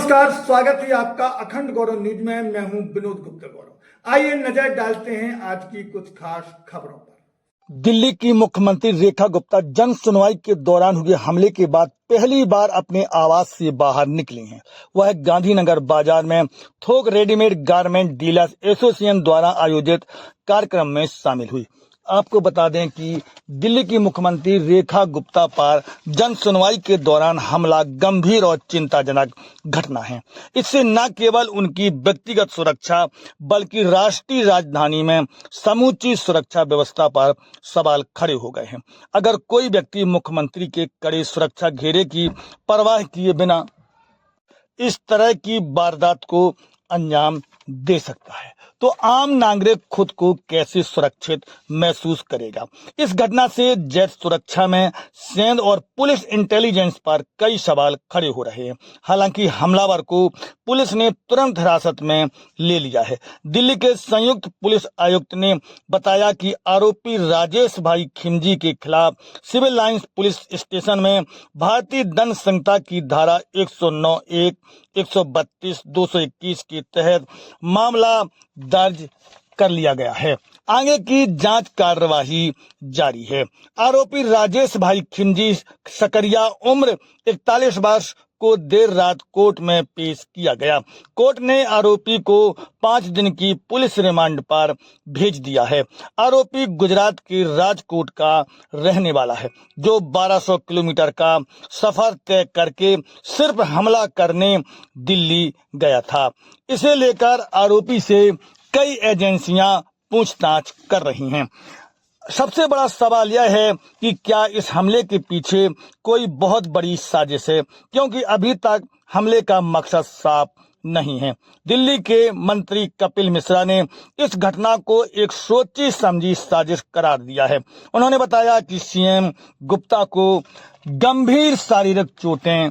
नमस्कार, स्वागत है आपका अखंड गौरव न्यूज में। मैं हूं विनोद गुप्ता गौरव। आइए नजर डालते हैं आज की कुछ खास खबरों पर। दिल्ली की मुख्यमंत्री रेखा गुप्ता जन सुनवाई के दौरान हुए हमले के बाद पहली बार अपने आवास से बाहर निकली हैं। वह गांधीनगर बाजार में थोक रेडीमेड गारमेंट डीलर्स एसोसिएशन द्वारा आयोजित कार्यक्रम में शामिल हुई। आपको बता दें कि दिल्ली की मुख्यमंत्री रेखा गुप्ता पर जन सुनवाई के दौरान हमला गंभीर और चिंताजनक घटना है। इससे न केवल उनकी व्यक्तिगत सुरक्षा बल्कि राष्ट्रीय राजधानी में समूची सुरक्षा व्यवस्था पर सवाल खड़े हो गए हैं। अगर कोई व्यक्ति मुख्यमंत्री के कड़े सुरक्षा घेरे की परवाह किए बिना इस तरह की वारदात को अंजाम दे सकता है तो आम नागरिक खुद को कैसे सुरक्षित महसूस करेगा। इस घटना से जेट सुरक्षा में सेना और पुलिस इंटेलिजेंस पर कई सवाल खड़े हो रहे हैं। हालांकि हमलावर को पुलिस ने तुरंत हिरासत में ले लिया है। दिल्ली के संयुक्त पुलिस आयुक्त ने बताया कि आरोपी राजेश भाई खिमजी के खिलाफ सिविल लाइंस पुलिस स्टेशन में भारतीय दंड संहिता की धारा 109(1), 132, 221 के तहत मामला दर्ज कर लिया गया है। आगे की जांच कार्यवाही जारी है। आरोपी राजेश भाई खिमजी सकरिया उम्र 41 वर्ष को देर रात कोर्ट में पेश किया गया। कोर्ट ने आरोपी को 5 दिन की पुलिस रिमांड पर भेज दिया है। आरोपी गुजरात के राजकोट का रहने वाला है, जो 1200 किलोमीटर का सफर तय करके सिर्फ हमला करने दिल्ली गया था। इसे लेकर आरोपी से कई एजेंसियां पूछताछ कर रही हैं। सबसे बड़ा सवाल यह है कि क्या इस हमले के पीछे कोई बहुत बड़ी साजिश है, क्योंकि अभी तक हमले का मकसद साफ नहीं है। दिल्ली के मंत्री कपिल मिश्रा ने इस घटना को एक सोची समझी साजिश करार दिया है। उन्होंने बताया कि सीएम गुप्ता को गंभीर शारीरिक चोटें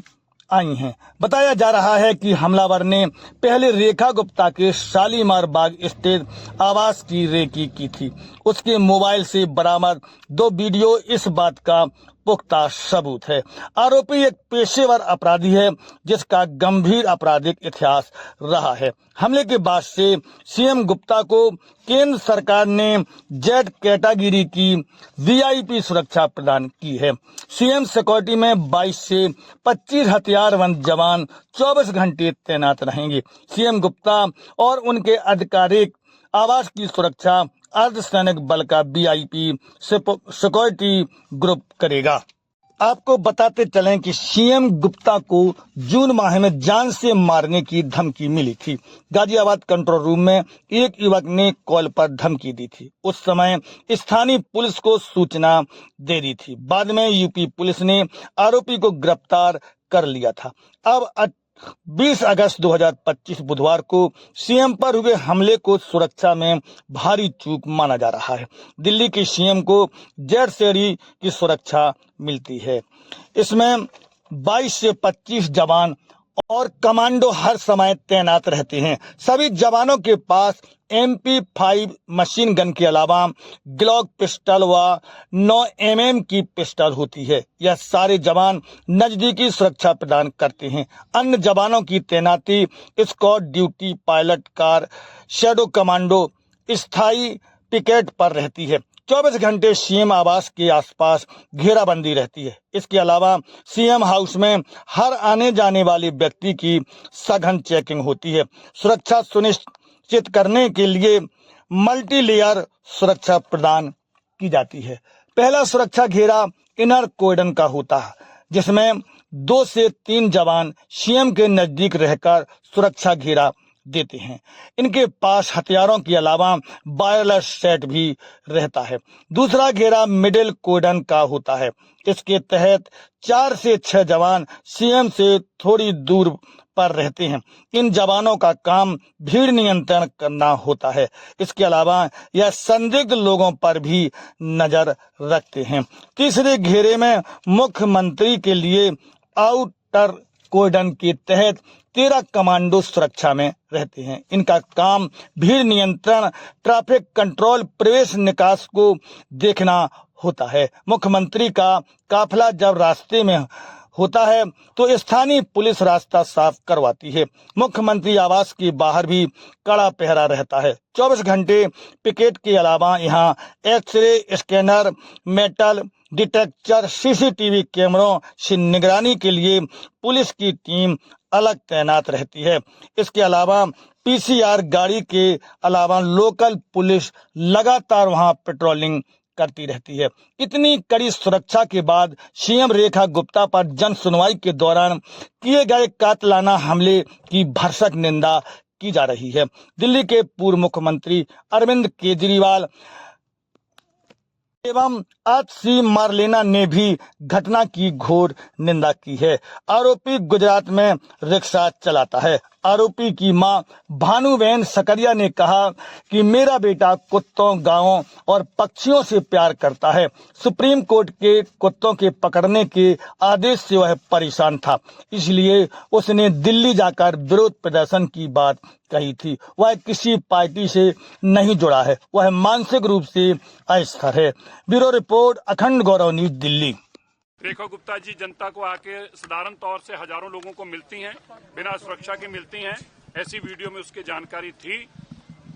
आई हैं। बताया जा रहा है कि हमलावर ने पहले रेखा गुप्ता के शालीमार बाग स्थित आवास की रेकी की थी। उसके मोबाइल से बरामद 2 वीडियो इस बात का पुख्ता सबूत है। आरोपी एक पेशेवर अपराधी है जिसका गंभीर आपराधिक इतिहास रहा है। हमले के बाद से सीएम गुप्ता को केंद्र सरकार ने जेड कैटेगरी की वीआईपी सुरक्षा प्रदान की है। सीएम सिक्योरिटी में 22 से 25 हथियारबंद जवान 24 घंटे तैनात रहेंगे। सीएम गुप्ता और उनके आधिकारिक आवास की सुरक्षा अर्धसैनिक बल का वीआईपी सिक्योरिटी ग्रुप करेगा। आपको बताते चलें कि सीएम गुप्ता को जून माह में जान से मारने की धमकी मिली थी। गाजियाबाद कंट्रोल रूम में एक युवक ने कॉल पर धमकी दी थी। उस समय स्थानीय पुलिस को सूचना दे दी थी। बाद में यूपी पुलिस ने आरोपी को गिरफ्तार कर लिया था। अब 20 अगस्त 2025 बुधवार को सीएम पर हुए हमले को सुरक्षा में भारी चूक माना जा रहा है। दिल्ली के सीएम को जेड श्रेणी की सुरक्षा मिलती है। इसमें 22 से 25 जवान और कमांडो हर समय तैनात रहते हैं। सभी जवानों के पास MP5 मशीन गन के अलावा ग्लॉक पिस्टल व 9 mm की पिस्टल होती है। यह सारे जवान नजदीकी सुरक्षा प्रदान करते हैं। अन्य जवानों की तैनाती squad duty, pilot car, shadow commando स्थायी पिकेट पर रहती है। 24 घंटे सीएम आवास के आसपास घेराबंदी रहती है। इसके अलावा सीएम हाउस में हर आने जाने वाले व्यक्ति की सघन चेकिंग होती है। सुरक्षा सुनिश्चित करने के लिए मल्टी लेयर सुरक्षा प्रदान की जाती है। पहला सुरक्षा घेरा इनर कॉर्डन का होता है, जिसमें 2 से 3 जवान सीएम के नजदीक रहकर सुरक्षा घेरा देते हैं। इनके पास हथियारों के अलावा वायरलेस सेट भी रहता है। दूसरा घेरा मिडिल कॉर्डन का होता है। इसके तहत 4 से 6 जवान सीएम से थोड़ी दूर पर रहते हैं। इन जवानों का काम भीड़ नियंत्रण करना होता है। इसके अलावा यह संदिग्ध लोगों पर भी नजर रखते हैं। तीसरे घेरे में मुख्यमंत्री के लिए आउटर कॉर्डन के तहत 13 कमांडो सुरक्षा में रहते हैं। इनका काम भीड़ नियंत्रण, ट्रैफिक कंट्रोल, प्रवेश निकास को देखना होता है। मुख्यमंत्री का काफिला जब रास्ते में होता है तो स्थानीय पुलिस रास्ता साफ करवाती है। मुख्यमंत्री आवास के बाहर भी कड़ा पहरा रहता है। 24 घंटे पिकेट के अलावा यहाँ x ray scanner, metal detector, CCTV कैमरों से निगरानी के लिए पुलिस की टीम अलग तैनात रहती है। इसके अलावा पीसीआर गाड़ी के अलावा लोकल पुलिस लगातार वहां पेट्रोलिंग करती रहती है। इतनी कड़ी सुरक्षा के बाद सीएम रेखा गुप्ता पर जन सुनवाई के दौरान किए गए कातिलाना हमले की भरसक निंदा की जा रही है। दिल्ली के पूर्व मुख्यमंत्री अरविंद केजरीवाल एवं आतिशी मार्लेना ने भी घटना की घोर निंदा की है। आरोपी गुजरात में रिक्शा चलाता है। आरोपी की मां भानुबेन सकरिया ने कहा कि मेरा बेटा कुत्तों, गायों और पक्षियों से प्यार करता है। सुप्रीम कोर्ट के कुत्तों के पकड़ने के आदेश से वह परेशान था, इसलिए उसने दिल्ली जाकर विरोध प्रदर्शन की बात कही थी। वह किसी पार्टी से नहीं जुड़ा है, वह मानसिक रूप से अस्थिर है। ब्यूरो रिपोर्ट, अखंड गौरव न्यूज, दिल्ली। रेखा गुप्ता जी जनता को आके साधारण तौर से हजारों लोगों को मिलती हैं, बिना सुरक्षा के मिलती हैं। ऐसी वीडियो में उसकी जानकारी थी।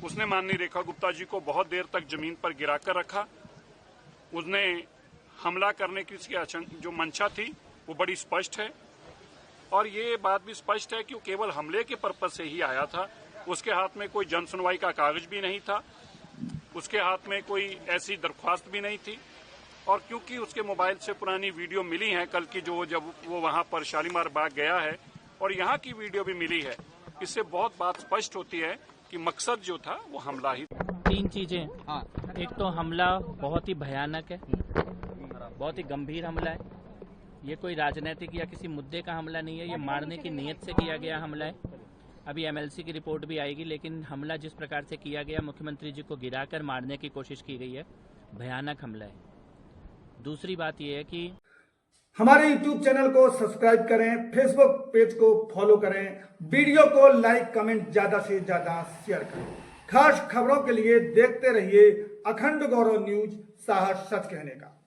उसने माननीय रेखा गुप्ता जी को बहुत देर तक जमीन पर गिरा कर रखा। उसने हमला करने की जो मंशा थी वो बड़ी स्पष्ट है, और ये बात भी स्पष्ट है कि वो केवल हमले के पर्पज से ही आया था। उसके हाथ में कोई जन सुनवाई का कागज भी नहीं था, उसके हाथ में कोई ऐसी दरख्वास्त भी नहीं थी। और क्योंकि उसके मोबाइल से पुरानी वीडियो मिली है कल की, जो जब वो वहां पर शालीमार बाग गया है, और यहाँ की वीडियो भी मिली है, इससे बहुत बात स्पष्ट होती है कि मकसद जो था वो हमला ही था। 3 चीजें। एक तो हमला बहुत ही भयानक है, बहुत ही गंभीर हमला है। ये कोई राजनीतिक या किसी मुद्दे का हमला नहीं है, ये मारने की नीयत से किया गया हमला है। अभी एमएलसी की रिपोर्ट भी आएगी, लेकिन हमला जिस प्रकार से किया गया, मुख्यमंत्री जी को गिराकर मारने की कोशिश की गई है, भयानक हमला है। दूसरी बात यह है कि हमारे YouTube चैनल को सब्सक्राइब करें, फेसबुक पेज को फॉलो करें, वीडियो को लाइक कमेंट ज्यादा से ज्यादा शेयर करें। खास खबरों के लिए देखते रहिए अखंड गौरव न्यूज, साहस सच कहने का।